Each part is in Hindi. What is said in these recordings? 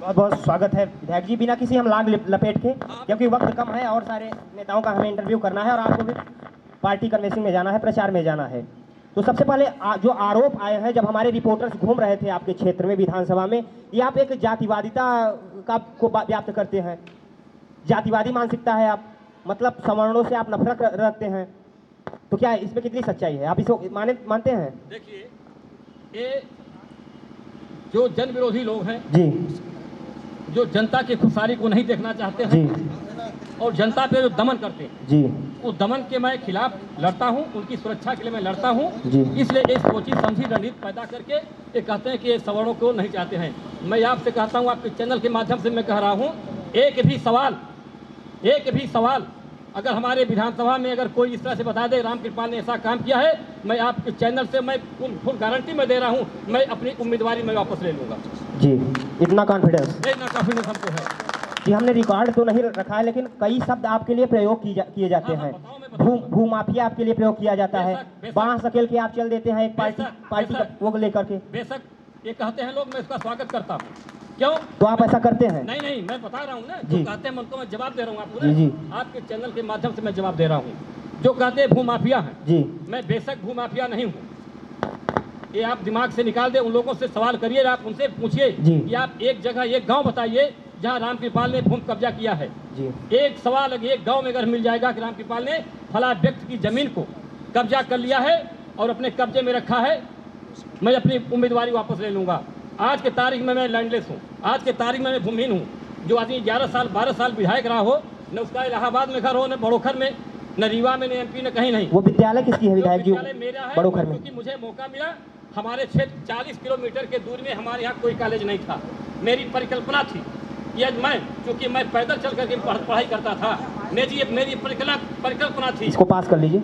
बहुत बहुत स्वागत है विधायक जी। बिना किसी हम लाग लपेट के, क्योंकि वक्त कम है और सारे नेताओं का हमें इंटरव्यू करना है और आपको भी पार्टी कन्वेंसिंग में जाना है, प्रचार में जाना है। तो सबसे पहले जो आरोप आए हैं, जब हमारे रिपोर्टर्स घूम रहे थे आपके क्षेत्र में विधानसभा में, ये आप एक जातिवादिता का को व्याप्त करते हैं। जातिवादी मानसिकता है आप, मतलब सवर्णों से आप नफरत रखते हैं। तो क्या इसमें कितनी सच्चाई है, आप इसको मानते हैं? देखिए, ये जो जन विरोधी लोग हैं जी, जो जनता की खुशहाली को नहीं देखना चाहते हैं जी, और जनता पे जो दमन करते हैं, जी, उस दमन के मैं खिलाफ लड़ता हूं, उनकी सुरक्षा के लिए मैं लड़ता हूं। जी। इसलिए एक सोची समझी रणनीति पैदा करके ये कहते हैं कि ये सवर्णों को नहीं चाहते हैं। मैं आपसे कहता हूं, आपके चैनल के माध्यम से मैं कह रहा हूं, एक भी सवाल अगर हमारे विधानसभा में अगर कोई इस तरह से बता दे रामकृपाल ने ऐसा काम किया है, मैं आपके चैनल से मैं फुल गारंटी में दे रहा हूं, मैं अपनी उम्मीदवारी में वापस ले लूंगा। जी, इतना कॉन्फिडेंस हमको है कि हमने रिकॉर्ड तो नहीं रखा है, लेकिन कई शब्द आपके लिए प्रयोग किए जाते हैं। भू माफिया आपके लिए प्रयोग किया जाता है, बांस सकेल के आप चल देते हैं एक पार्टी का वो लेकर के। बेशक ये कहते हैं लोग, मैं इसका स्वागत करता हूँ। क्यों? तो आप ऐसा करते हैं? नहीं, मैं बता रहा हूँ ना, जी। जो कहते हैं उनको मैं जवाब दे रहा हूँ। जी, जी। आपके चैनल के माध्यम से मैं जवाब दे रहा हूँ। जो कहते हैं भूमाफिया हैं, जी, मैं बेशक भूमाफिया नहीं हूँ। ये आप दिमाग से निकाल दे, उन लोगों से सवाल करिए, आप उनसे पूछिए कि आप एक जगह एक गांव बताइए जहां रामकृपाल ने भूमि कब्जा किया है। जी। एक सवाल एक गांव में अगर मिल जाएगा कि रामकृपाल ने फला व्यक्ति की जमीन को कब्जा कर लिया है और अपने कब्जे में रखा है, मैं अपनी उम्मीदवारी वापस ले लूंगा। आज के तारीख में मैं लैंडलेस हूँ, आज के तारीख में मैं भूमिहीन हूँ। जो आदमी 11 साल 12 साल विधायक रहा हो, न उसका इलाहाबाद में घर हो, न बड़ोखर में, न रीवा में, न एमपी, न कहीं नहीं। वो विद्यालय किसकी है विधायक जी? विद्यालय मेरा है, बड़ोखर में। क्योंकि मुझे मौका मिला। हमारे क्षेत्र 40 किलोमीटर के दूरी में हमारे यहाँ कोई कॉलेज नहीं था। मेरी परिकल्पना थी कि आज मैं, क्योंकि मैं पैदल चल करके पढ़ाई करता था, मेरी परिकल्पना थी। इसको पास कर लीजिए।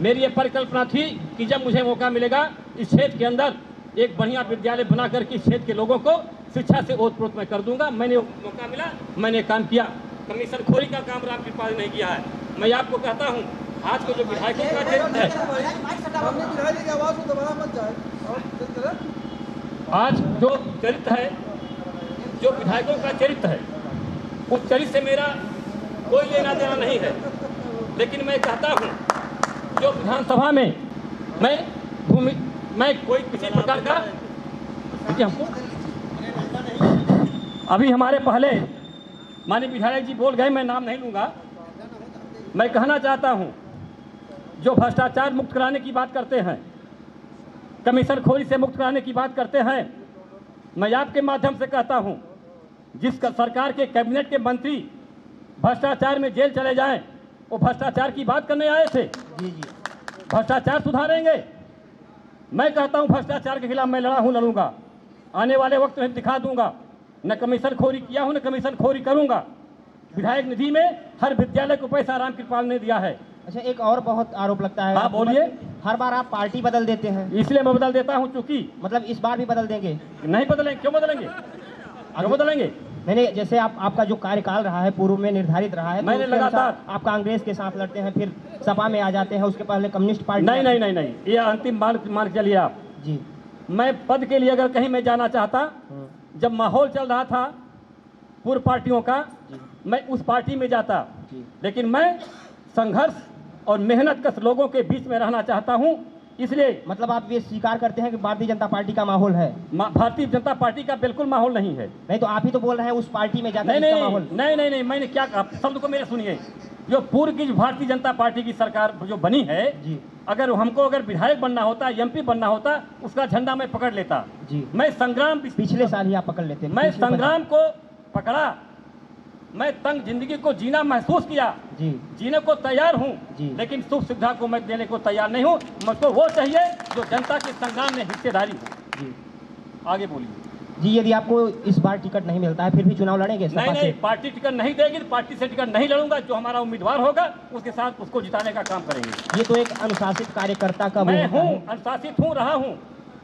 मेरी ये परिकल्पना थी कि जब मुझे मौका मिलेगा इस क्षेत्र के अंदर एक बढ़िया विद्यालय बना करके इस क्षेत्र के लोगों को शिक्षा से ओतप्रोत मैं कर दूंगा। मैंने मौका मिला, मैंने काम किया। कमीशन खोरी का काम रामकृपाल ने नहीं किया है। मैं आपको कहता हूँ, आज को जो विधायकों का चरित्र है, आज जो चरित्र है, जो विधायकों का चरित्र है, उस चरित्र से मेरा कोई लेना देना नहीं है। लेकिन मैं कहता हूँ, जो विधानसभा में मैं कोई किसी प्रकार का, हमको अभी हमारे पहले माननीय विधायक जी बोल गए, मैं नाम नहीं लूंगा। मैं कहना चाहता हूं, जो भ्रष्टाचार मुक्त कराने की बात करते हैं, कमीशन खोरी से मुक्त कराने की बात करते हैं, मैं आपके माध्यम से कहता हूं, जिस सरकार के कैबिनेट के मंत्री भ्रष्टाचार में जेल चले जाएं, वो भ्रष्टाचार की बात करने आए थे। जी, जी। भ्रष्टाचार सुधारेंगे। मैं कहता हूं, भ्रष्टाचार के खिलाफ मैं लड़ूंगा। आने वाले वक्त में दिखा दूंगा, न कमीशन खोरी किया हूं, न कमीशन खोरी करूंगा। विधायक निधि में हर विद्यालय को पैसा रामकृपाल ने दिया है। अच्छा, एक और बहुत आरोप लगता है। हाँ, बोलिए। हर बार आप पार्टी बदल देते हैं। इसलिए मैं बदल देता हूं, चूंकि मतलब इस बार भी बदल देंगे? नहीं बदलेंगे। क्यों बदलेंगे? क्यों बदलेंगे? नहीं, जैसे आपका जो कार्यकाल रहा है पूर्व में निर्धारित रहा है, मैंने लगातार आप कांग्रेस के साथ लड़ते हैं, फिर सपा में आ जाते हैं, उसके पहले कम्युनिस्ट पार्टी। नहीं, ये अंतिम मान के चलिए आप जी। मैं पद के लिए अगर कहीं मैं जाना चाहता, जब माहौल चल रहा था पूर्व पार्टियों का, मैं उस पार्टी में जाता। लेकिन मैं संघर्ष और मेहनत कश लोगों के बीच में रहना चाहता हूं। इसलिए मतलब आप ये स्वीकार करते हैं कि भारतीय जनता पार्टी का माहौल है? भारतीय जनता पार्टी का बिल्कुल माहौल नहीं है। नहीं, तो आप ही तो बोल रहे हैं उस पार्टी में जाकर माहौल। नहीं, मैंने क्या कहा, शब्द को मेरे सुनिए। जो पूर्व की भारतीय जनता पार्टी की सरकार जो बनी है जी, अगर विधायक बनना होता, एमपी बनना होता, उसका झंडा मैं पकड़ लेता जी। मैं संग्राम, पिछले साल ही आप पकड़ लेते। मैं संग्राम को पकड़ा, मैं तंग जिंदगी को जीना महसूस किया जी, जीने को तैयार हूँ, लेकिन सुख सुविधा को मैं देने को तैयार नहीं हूँ। मुझको वो चाहिए जो जनता के संग्राम में हिस्सेदारी हो। जी, आगे बोलिए। जी, यदि आपको इस बार टिकट नहीं मिलता है, फिर भी चुनाव लड़ेंगे? नहीं, पार्टी टिकट नहीं देगी, पार्टी से टिकट नहीं लड़ूंगा। जो हमारा उम्मीदवार होगा उसके साथ उसको जिताने का काम करेंगे। ये तो एक अनुशासित कार्यकर्ता का मैं हूँ, अनुशासित हूँ, रहा हूँ।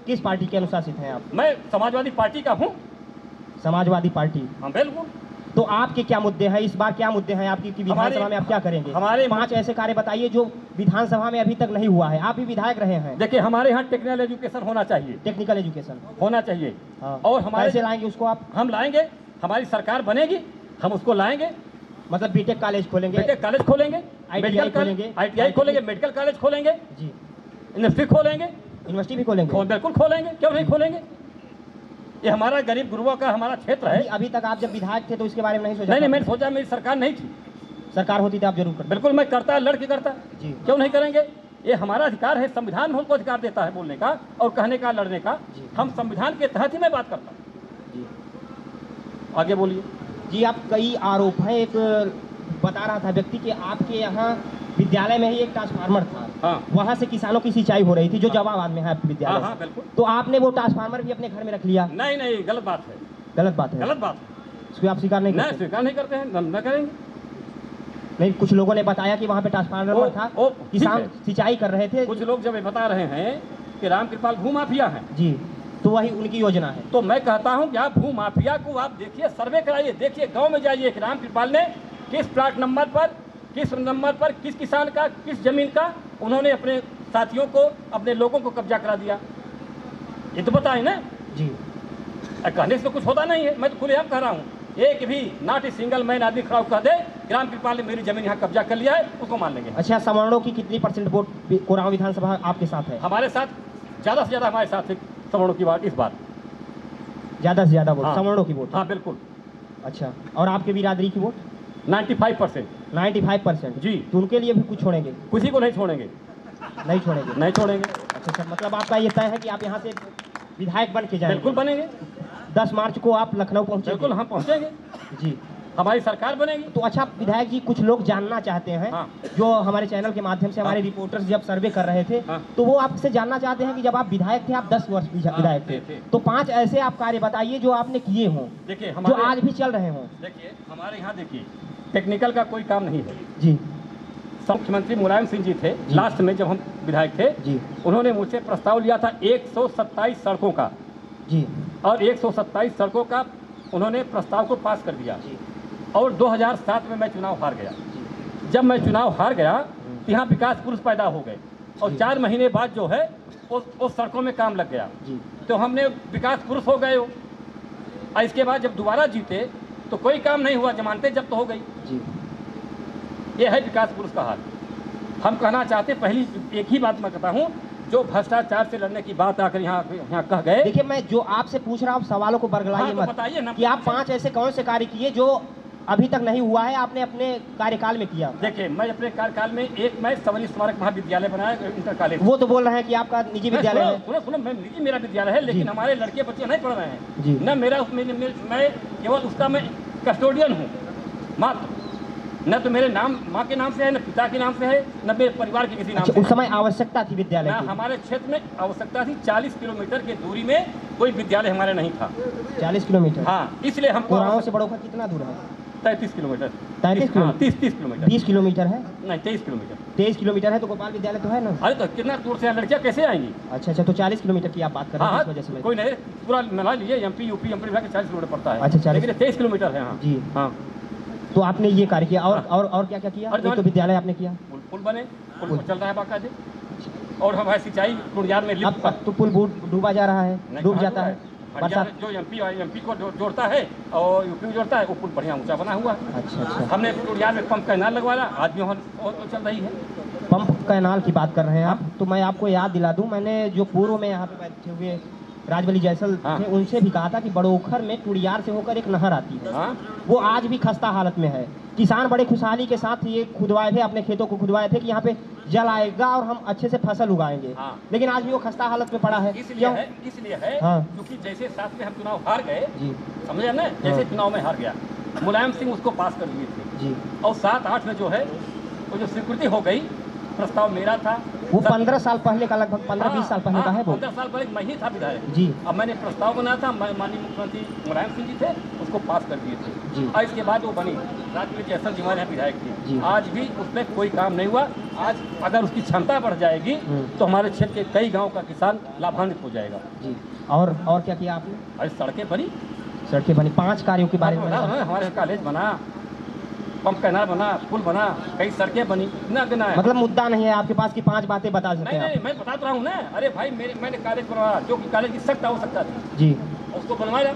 किस पार्टी के अनुशासित हैं आप? मैं समाजवादी पार्टी का हूँ। समाजवादी पार्टी? हाँ, बिल्कुल। तो आपके क्या मुद्दे हैं इस बार? क्या मुद्दे हैं आपकी कि विधानसभा में आप क्या करेंगे? हमारे 5 ऐसे कार्य बताइए जो विधानसभा में अभी तक नहीं हुआ है। आप भी विधायक रहे हैं। देखिए, हमारे यहाँ टेक्निकल एजुकेशन होना चाहिए। टेक्निकल एजुकेशन होना चाहिए। हाँ। और हमारे कैसे लाएंगे उसको आप? हम लाएंगे, हमारी सरकार बनेगी, हम उसको लाएंगे। मतलब बीटेक कॉलेज खोलेंगे, बीटेक कॉलेज खोलेंगे, ITI मेडिकल खोलेंगे, ITI खोलेंगे, मेडिकल कॉलेज खोलेंगे, जी इंडस्ट्री खोलेंगे, यूनिवर्सिटी भी खोलेंगे। बिल्कुल खोलेंगे, क्यों नहीं खोलेंगे। ये हमारा गरीब गुरुओं का हमारा क्षेत्र है। अभी तक आप जब विधायक थे तो इसके बारे में नहीं सोचा? नहीं, मैंने सोचा, मेरी सरकार नहीं थी। सरकार होती तो आप जरूर करते। बिल्कुल मैं करता, लड़के करता, जी। क्यों नहीं करेंगे। ये हमारा अधिकार है, संविधान हमको अधिकार देता है बोलने का और कहने का, लड़ने का। जी। हम संविधान के तहत ही मैं बात करता हूँ। जी आगे बोलिए। जी, आप कई आरोप हैं। एक बता रहा था व्यक्ति कि आपके यहाँ विद्यालय में ही एक ट्रांसफार्मर था, हाँ। वहाँ से किसानों की सिंचाई हो रही थी, जो जवाबाबाद में है आपके विद्यालय। हाँ, बिल्कुल। तो आपने वो ट्रांसफार्मर भी अपने घर में रख लिया? नहीं नहीं, गलत बात है, गलत बात है। गलत बात है। इसको आप स्वीकार नहीं नहीं, करते? स्वीकार नहीं करते हैं, हम न करेंगे। नहीं, कुछ लोगों ने बताया कि वहाँ पे ट्रांसफार्मर था, किसान ठीक है। सिंचाई कर रहे थे। कुछ लोग जब ये बता रहे हैं कि रामकृपाल भूमाफिया हैं, जी, तो वही उनकी योजना है। तो मैं कहता हूं कि आप भूमाफिया को आप देखिए, सर्वे कराइए, देखिए गांव में जाइए कि रामकृपाल ने किस प्लाट नंबर पर, किस किसान का, किस जमीन का उन्होंने अपने साथियों को, अपने लोगों को कब्जा करा दिया। ये तो बताए ना जी। कहने से तो कुछ होता नहीं है। मैं तो खुलेआम कह रहा हूँ, एक भी नॉट ए सिंगल मैन आदमी खड़ा होकर कह दे कि रामकृपाल ने मेरी जमीन यहाँ कब्जा कर लिया है, उसको मान लेंगे। अच्छा, सवर्णों की कितनी % वोट कोरांव विधानसभा आपके साथ है? हमारे साथ ज़्यादा से ज़्यादा हमारे साथ है सवर्णों की बात, इस बार ज़्यादा से ज़्यादा वोट हाँ। सवर्णों की वोट? हाँ बिल्कुल। अच्छा, और आपके बिरादरी की वोट? 95%। 95%? जी। तो उनके लिए भी कुछ छोड़ेंगे? किसी को नहीं छोड़ेंगे, नहीं छोड़ेंगे? नहीं छोड़ेंगे। अच्छा सर, मतलब आपका ये तय है कि आप यहाँ से विधायक बन के जाएंगे? बिल्कुल बनेंगे। 10 मार्च को आप लखनऊ पहुँचे? बिल्कुल हम पहुँचेंगे, जी। हमारी सरकार बनेगी। तो अच्छा विधायक जी, कुछ लोग जानना चाहते हैं, हाँ। जो हमारे चैनल के माध्यम से हमारे रिपोर्टर्स जब सर्वे कर रहे थे, हाँ। तो वो आपसे जानना चाहते हैं कि जब आप विधायक थे, आप 10 वर्ष विधायक थे, थे। तो 5 ऐसे आप कार्य बताइए जो आपने किए हों, देखिए जो हमारे, आज भी चल रहे हों। देखिए हमारे यहाँ देखिए टेक्निकल का कोई काम नहीं है। जी मुख्यमंत्री मुलायम सिंह जी थे, जी। लास्ट में जब हम विधायक थे, जी उन्होंने मुझसे प्रस्ताव लिया था 127 सड़कों का, जी और 127 सड़कों का उन्होंने प्रस्ताव को पास कर दिया। जी और 2007 में मैं चुनाव हार गया। जी। जब मैं चुनाव हार गया तो यहाँ विकास पुरुष पैदा हो गए, और जी। 4 महीने बाद जो है उस सड़कों में काम लग गया, जी तो हमने विकास पुरुष हो गए हो। और इसके बाद जब दोबारा जीते तो कोई काम नहीं हुआ, जमानतें जब्त हो गई। जी। ये है विकास पुरुष का हाल। हम कहना चाहते, पहली एक ही बात मैं कहता हूँ, जो भ्रष्टाचार से लड़ने की बात आकर यहाँ कह गए। देखिए, मैं जो आपसे पूछ रहा हूँ सवालों को बरगलाइए हाँ, तो मत, बताइए ना कि आप 5 ऐसे कौन से कार्य किए जो अभी तक नहीं हुआ है, आपने अपने कार्यकाल में किया? देखिए, मैं अपने कार्यकाल में एक मैं सवली स्मारक महाविद्यालय बनाया, इंटर कॉलेज। वो तो बोल रहे हैं कि आपका निजी विद्यालय है। सुनो, मैं निजी मेरा विद्यालय है, लेकिन जी। हमारे लड़के बच्चे नहीं पढ़ रहे हैं। जी। न मेरा उसमें मैं केवल उसका मैं कस्टोडियन हूँ मात्र। न तो मेरे नाम माँ के नाम से है, न पिता के नाम से है, न मेरे परिवार के किसी नाम अच्छा, से उस है। समय आवश्यकता थी विद्यालय ना की? हमारे क्षेत्र में आवश्यकता थी। 40 किलोमीटर की दूरी में कोई विद्यालय हमारे नहीं था। 40 किलोमीटर? हाँ, इसलिए हमको कोरांव से बड़ोखा कितना दूर है? 33 किलोमीटर। 33 किलोमीटर? 30 किलोमीटर। 20 किलोमीटर है? नहीं, 23 किलोमीटर। 23 किलोमीटर है तो गोपाल विद्यालय तो है ना? अरे तो कितना दूर से लड़कियाँ कैसे आएंगी? अच्छा अच्छा, तो 40 किलोमीटर की आप बात कर रहे हैं, हाँ इस वजह से मैं... कोई नहीं, पूरा मिला लीजिए, MP UP MP विभाग के 40 किलोमीटर पड़ता है। अच्छा, 40 लेकिन 23 किलोमीटर है। हाँ जी। हाँ। तो आपने ये कार्य किया, और हाँ। और क्या क्या किया? और एक तो विद्यालय आपने किया, पुल बने, पुल चल रहा है बाकायदे, और हमारे सिंचाई कुड़ियार में लिफ्ट अब तो पुल डूबा जा रहा है, नहीं, डूब कहाँ जाता डूबा है हरियाणा बरसात। जो MP को जोड़ता है और UP को जोड़ता है, वो पुल बढ़िया ऊंचा बना हुआ है। अच्छा अच्छा, हमने कुड़ियार में पंप कैनाल लगवाया, आज भी वहाँ चल रही है। पंप कैनाल की बात कर रहे हैं आप, तो मैं आपको याद दिला दूं, मैंने जो पूर्व में यहाँ पे बैठे हुए राजबली जयसल हाँ। थे, उनसे भी कहा था कि बड़ोखर में टुड़ियार से होकर एक नहर आती है, हाँ वो आज भी खस्ता हालत में है। किसान बड़े खुशहाली के साथ ये खुदवाए थे, अपने खेतों को खुदवाए थे कि यहाँ पे जल आएगा और हम अच्छे से फसल उगाएंगे, हाँ। लेकिन आज भी वो खस्ता हालत में पड़ा है। इसलिए है हाँ। क्योंकि जैसे साथ में हम चुनाव हार गए, जी समझे ना, जैसे चुनाव में हार गया, मुलायम सिंह उसको पास कर दिए थे, जी। और 7-8 में जो है वो जो स्वीकृति हो गई, प्रस्ताव मेरा था। वो 15 साल पहले का, लगभग 15-20 साल पहले का है वो। 15 साल पहले मैं ही था विधायक जी। अब मैंने प्रस्ताव बनाया था, माननीय मुख्यमंत्री मुलायम सिंह जी थे, उसको पास कर दिए थे। जी। और इसके बाद वो बनी राजबली जयसल जी हमारे यहाँ विधायक जी। थी। आज भी उसमें कोई काम नहीं हुआ। आज अगर उसकी क्षमता बढ़ जाएगी तो हमारे क्षेत्र के कई गाँव का किसान लाभान्वित हो जाएगा। जी। और क्या किया आपने? आज सड़कें बनी, सड़कें बनी, 5 कार्यों के बारे में हमारे कॉलेज बना, पंप कैनाल बना, पुल बना, कई सड़कें बनी, इतना गिना है। मतलब मुद्दा नहीं है आपके पास कि 5 बातें बता सकते नहीं हैं नहीं, मैं बता रहा हूँ ना। अरे भाई, मैंने कॉलेज बनवाया, जो कि कॉलेज की सख्त आवश्यकता थी, जी। उसको बनवाया।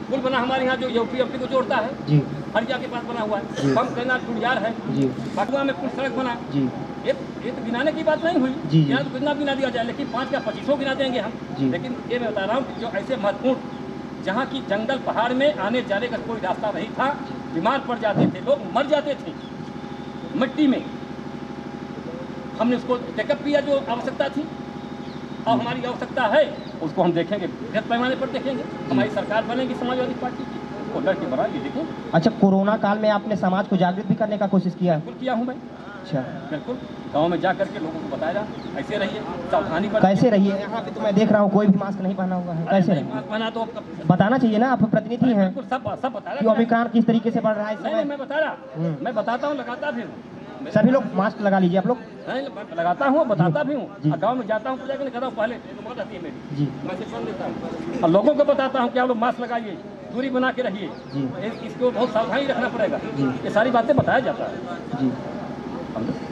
पुल बना हमारे यहाँ जो यूपी एमपी को जोड़ता है, जी हरिया के पास बना हुआ जी। है, बम कैनाल टुड़ियार है, जी पटुआ में पुल सड़क बना। जी ये तो गिनाने की बात नहीं हुई, जी, जी। यहाँ तो कितना गिना दिया जाए, लेकिन 5 का 25 गिना देंगे हम। जी। लेकिन ये मैं बता रहा हूँ कि जो ऐसे महत्वपूर्ण, जहाँ की जंगल पहाड़ में आने जाने का कोई रास्ता नहीं था, बीमार पड़ जाते थे लोग, मर जाते थे मिट्टी में, हमने उसको टेकअप किया जो आवश्यकता थी। अब हमारी आवश्यकता है, उसको हम देखेंगे, बृहद पैमाने पर देखेंगे। हमारी सरकार बनेगी समाजवादी पार्टी की, वो लड़के बनाएंगे, देखेंगे। अच्छा, कोरोना काल में आपने समाज को जागृत भी करने का कोशिश किया? बिल्कुल किया हूँ मैं, अच्छा, बिल्कुल गांव में जा करके लोगों को बताया, ऐसे रहिए, सावधानी पर। कैसे रहिए? यहाँ पे तो मैं देख रहा हूँ कोई भी मास्क नहीं पहना हुआ है, कैसे रहिए? मास्क पहना तो बताना चाहिए ना, आप प्रतिनिधि हैं बिल्कुल सब बता कि रहा है। ओमिक्रॉन किस तरीके से बढ़ रहा है इस नहीं नहीं, समय। मैं बता रहा, मैं बताता हूँ, लगाता भी हूँ। सभी लोग मास्क लगा लीजिए आप लोग। नहीं, मैं लगाता हूँ, बताता भी जी। हूँ। गाँव में जाता हूँ, पूजा करने करता हूँ, पहले रुमाल रहती है मेरी, जी मैं सिर्फ देता हूँ और लोगों को बताता हूँ कि आप लोग मास्क लगाइए, दूरी बना के रहिए, जी इसको बहुत सावधानी रखना पड़ेगा। जी। ये सारी बातें बताया जाता है। जी।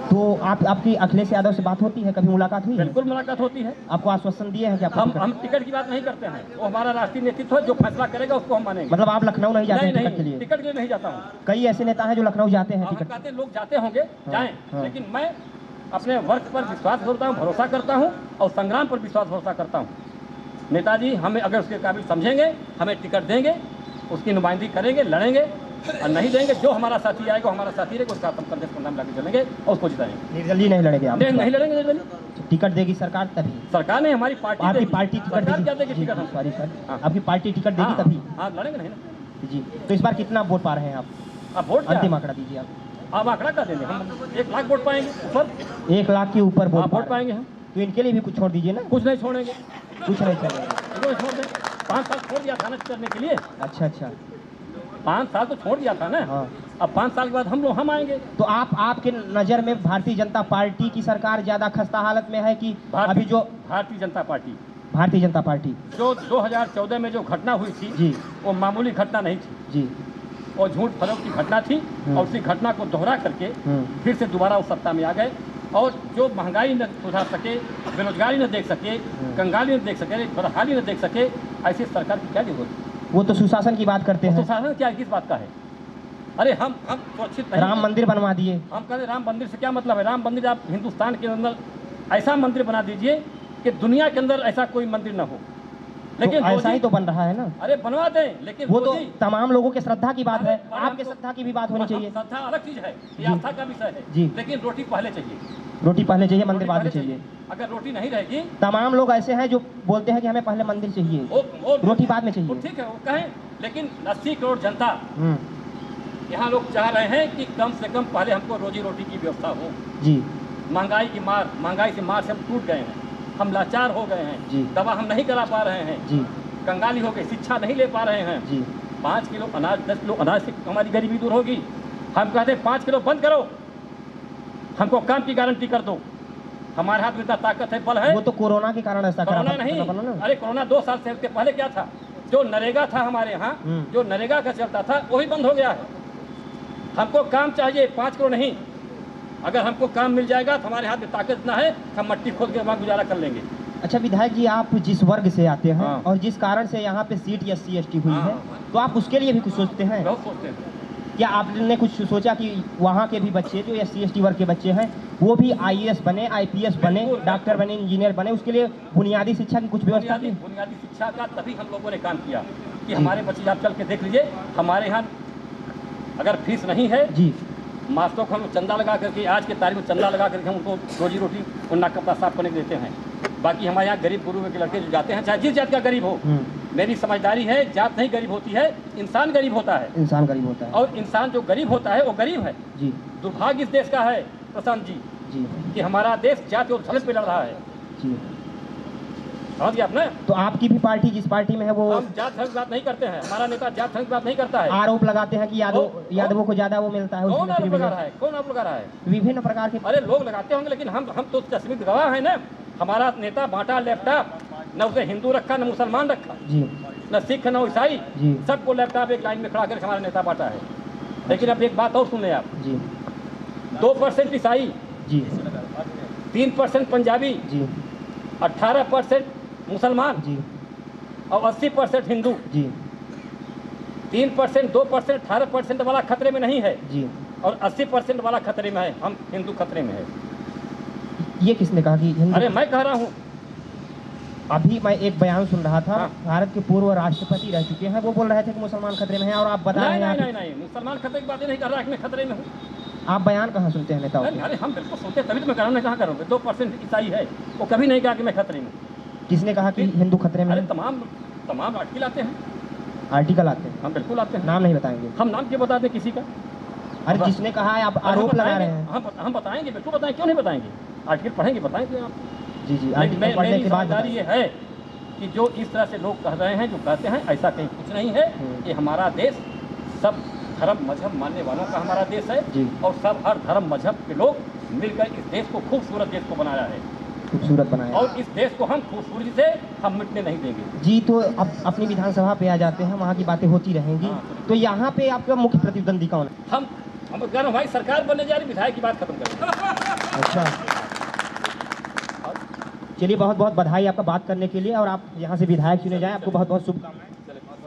तो आपकी अखिलेश यादव से बात होती है, कभी मुलाकात हुई है? बिल्कुल मुलाकात होती है। आपको आश्वासन दिए हैं कि आपको हम टिकट की बात नहीं करते हैं, वो हमारा राष्ट्रीय नेतृत्व है, जो फैसला करेगा उसको हम मानेंगे। मतलब आप लखनऊ नहीं जाते नहीं हैं टिकट के नहीं, लिए? टिकट के लिए नहीं जाता हूँ। कई ऐसे नेता हैं जो लखनऊ जाते हैं हम टिकट। कहते हैं लोग जाते होंगे, जाएं, हाँ। लेकिन मैं अपने वर्क पर विश्वास करता हूँ, भरोसा करता हूँ और संग्राम पर विश्वास भरोसा करता हूँ। नेताजी हमें अगर उसके काबिल समझेंगे, हमें टिकट देंगे, उसकी नुमाइंदगी करेंगे, लड़ेंगे, और नहीं देंगे, जो हमारा साथी आएगा हमारा साथी रहेगा, उसका हम कंधे पर नाम लाके चलेंगे और उसको जिताएंगे। निर्दलीय नहीं लड़ेंगे आप? नहीं लड़ेंगे निर्दलीय। टिकट देगी सरकार तभी? सरकार ने हमारी पार्टी आपकी देगी। पार्टी टिकट सरकार क्या देगी? देगी टिकट हम? सॉरी सर, हाँ। आपकी पार्टी टिकट देगी हाँ, तभी? हाँ, लड़ेंगे नहीं ना। जी। तो इस बार कितना वोट पा रहे हैं आप? आप वोट क्या? अंतिम आंकड़ा दीजिए आप। आप आंकड़ा क्या देंगे? हम 1 लाख वोट पाएंगे ऊपर। 1 लाख के ऊपर हाँ, वोट वोट पाएंगे हम। तो इनके लिए भी कुछ छोड़ दीजिए ना। कुछ नहीं छोड़ेंगे, कुछ नहीं छोड़ेंगे? इनको छोड़ दें। 5 साल छोड़ दिया था ना करने के लिए, अच्छा अच्छा। 5 साल तो छोड़ दिया था ना। हाँ। अब 5 साल के बाद हम आएंगे। तो आपके नज़र में भारतीय जनता पार्टी की सरकार ज़्यादा खस्ता हालत में है कि अभी जो भारतीय जनता पार्टी, भारतीय जनता पार्टी जो 2014 में जो घटना हुई थी, जी वो मामूली घटना नहीं थी, जी वो झूठ फरोख्त की घटना थी। और उसी घटना को दोहरा करके फिर से दोबारा उस सत्ता में आ गए, और जो महंगाई न सुधार सके, बेरोजगारी न देख सके, कंगाली न देख सके, बदहाली न देख सके, ऐसी सरकार की क्या जरूरत है? वो तो सुशासन की बात करते तो हैं। शासन क्या किस बात का है? अरे हम सुरक्षित नहीं, राम मंदिर बनवा दिए। हम कहते राम मंदिर से क्या मतलब है? राम मंदिर आप हिंदुस्तान के अंदर ऐसा मंदिर बना दीजिए कि दुनिया के अंदर ऐसा कोई मंदिर न हो। लेकिन तो ऐसा ही तो बन रहा है ना। अरे बनवा दें, लेकिन वो तो रोजी- तमाम लोगों के श्रद्धा की बात है, अरे आपके हम तो- श्रद्धा की भी बात होनी चाहिए। श्रद्धा अलग चीज है, ये जी। आस्था का विषय है। जी। लेकिन रोटी पहले चाहिए, रोटी पहले चाहिए, मंदिर रोटी बाद में पहले चाहिए। अगर रोटी नहीं रहेगी, तमाम लोग ऐसे हैं जो बोलते हैं कि हमें पहले मंदिर चाहिए, वो रोटी बाद में वो चाहिए। ठीक है, वो कहें, लेकिन 80 करोड़ जनता हम्म, यहाँ लोग चाह रहे हैं कि कम से कम पहले हमको रोजी रोटी की व्यवस्था हो। जी महंगाई से मार से हम टूट गए हैं, हम लाचार हो गए हैं, जी। दवा हम नहीं करा पा रहे हैं, जी कंगाली हो गई, शिक्षा नहीं ले पा रहे हैं। जी 5 किलो अनाज, 10 किलो अनाज से हमारी गरीबी दूर होगी। हम कहते हैं 5 किलो बंद करो, हमको काम की गारंटी कर दो। हमारे हाथ में इतना ताकत है, बल है। वो तो कोरोना के कारण ऐसा करा कोरोना नहीं, बना ना। अरे कोरोना 2 साल से, उसके पहले क्या था? जो नरेगा था हमारे यहाँ, जो नरेगा का चलता था, वही बंद हो गया है। हमको काम चाहिए, 5 करोड़ नहीं। अगर हमको काम मिल जाएगा तो हमारे हाथ में ताकत इतना है, हम मट्टी खोद के वहाँ गुजारा कर लेंगे। अच्छा विधायक जी, आप जिस वर्ग से आते हैं हाँ। और जिस कारण से यहाँ पे सीट SC ST हुई हाँ, है, तो आप उसके लिए भी कुछ सोचते हैं? बहुत सोचते हैं। क्या आपने कुछ सोचा कि वहाँ के भी बच्चे जो SC ST वर्ग के बच्चे हैं वो भी IAS बने, IPS बने, बिल्कुल। डॉक्टर बने, इंजीनियर बने, उसके लिए बुनियादी शिक्षा की कुछ व्यवस्था की? बुनियादी शिक्षा का तभी हम लोगों ने काम किया कि हमारे बच्चे, आप चल के देख लीजिए, हमारे यहाँ अगर फीस नहीं है, जी मास्टरों को हम चंदा लगा करके, आज के तारीख में चंदा लगा करके हम उनको रोजी रोटी उनका कपड़ा साफ करने के देते हैं। बाकी हमारे यहाँ गरीब गुरु के लड़के जो जाते हैं, चाहे जिस जात का गरीब हो, मेरी समझदारी है, जात नहीं गरीब होती है, इंसान गरीब होता है। इंसान गरीब होता है। और इंसान जो गरीब होता है वो गरीब है। जी दुर्भाग्य इस देश का है प्रशांत जी, जी कि हमारा देश जाति और धर्म पे लड़ रहा है। जी। समझ गया आपने? तो आपकी भी पार्टी जिस पार्टी में है वो हम जात धर्म की बात नहीं करते हैं, हमारा नेता जात धर्म की बात नहीं करता है। आरोप लगाते हैं कि यादवों को ज्यादा वो मिलता है कौन उसमें आरोप लगा privilege। रहा है? कौन आरोप लगा रहा है? विभिन्न प्रकार के। अरे लोग लगाते होंगे, लेकिन हम तो तस्वीर गवाह है ना। हमारा नेता बांटा लैपटॉप, न उसे हिंदू रखा, न मुसलमान रखा, जी न सिख, न ईसाई, जी सबको लैपटॉप एक लाइन में खड़ा करके हमारा नेता बांटा है। लेकिन अब एक बात और सुन लें आप, जी 2% ईसाई, जी 3% पंजाबी, जी 18% मुसलमान जी और 80% हिंदू। जी 3%, 2%, 18% वाला खतरे में नहीं है जी, और 80% वाला खतरे में है। हम हिंदू खतरे में है। ये किसने कहा कि हिंदू? अरे मैं कह रहा हूँ। अभी मैं एक बयान सुन रहा था, हाँ। भारत के पूर्व राष्ट्रपति रह चुके हैं, वो बोल रहे थे कि मुसलमान खतरे में हैं, और आप बता नहीं रहे नहीं हैं नहीं नहीं, मुसलमान खतरे की बातें नहीं कर रहा है कि मैं खतरे में हूँ। आप बयान कहाँ सुनते हैं नेताओं नहीं, के? अरे हम बिल्कुल सुनते हैं, तभी तो मैं कह रहा हूँ। मैं कहाँ कर रहा हूँ? 2% ईसाई है, वो कभी नहीं कहा कि मैं खतरे में हूँ। किसने कहा कि हिंदू खतरे में अरे है? तमाम आर्टिकल आते हैं। आर्टिकल आते हैं, हम बिल्कुल आते हैं। नाम नहीं बताएंगे? हम नाम क्यों बताते हैं किसी का? अरे अब- जिसने कहा है आप अरे हम आरोप लगा बताएंगे, रहे हैं। हम बताएंगे, बिल्कुल बताएंगे, क्यों नहीं बताएंगे? आर्टिकल पढ़ेंगे, बताएंगे आप। जी जी, लेकिन आर्टिकल पढ़ने मेरी के बाद समझदारी ये है कि जो इस तरह से लोग कह रहे हैं, जो कहते हैं, ऐसा कहीं कुछ नहीं है। ये हमारा देश सब धर्म मजहब मानने वालों का हमारा देश है जी। और सब हर धर्म मजहब के लोग मिलकर इस देश को खूबसूरत देश को बनाया है खूबसूरत बनाया। और इस देश को हम खूबसूरती से हम मिटने नहीं देंगे। जी, तो अब अपनी विधानसभा पे आ जाते हैं, वहाँ की बातें होती रहेंगी। हाँ। तो यहाँ पे आपका मुख्य प्रतिद्वंदी कौन है? हम कह रहे हैं भाई, सरकार बनने जा रही, विधायक की बात खत्म करें। अच्छा, चलिए, बहुत बहुत बधाई आपका बात करने के लिए, और आप यहाँ से विधायक चुने जाएं। आपको बहुत बहुत शुभकामनाएं।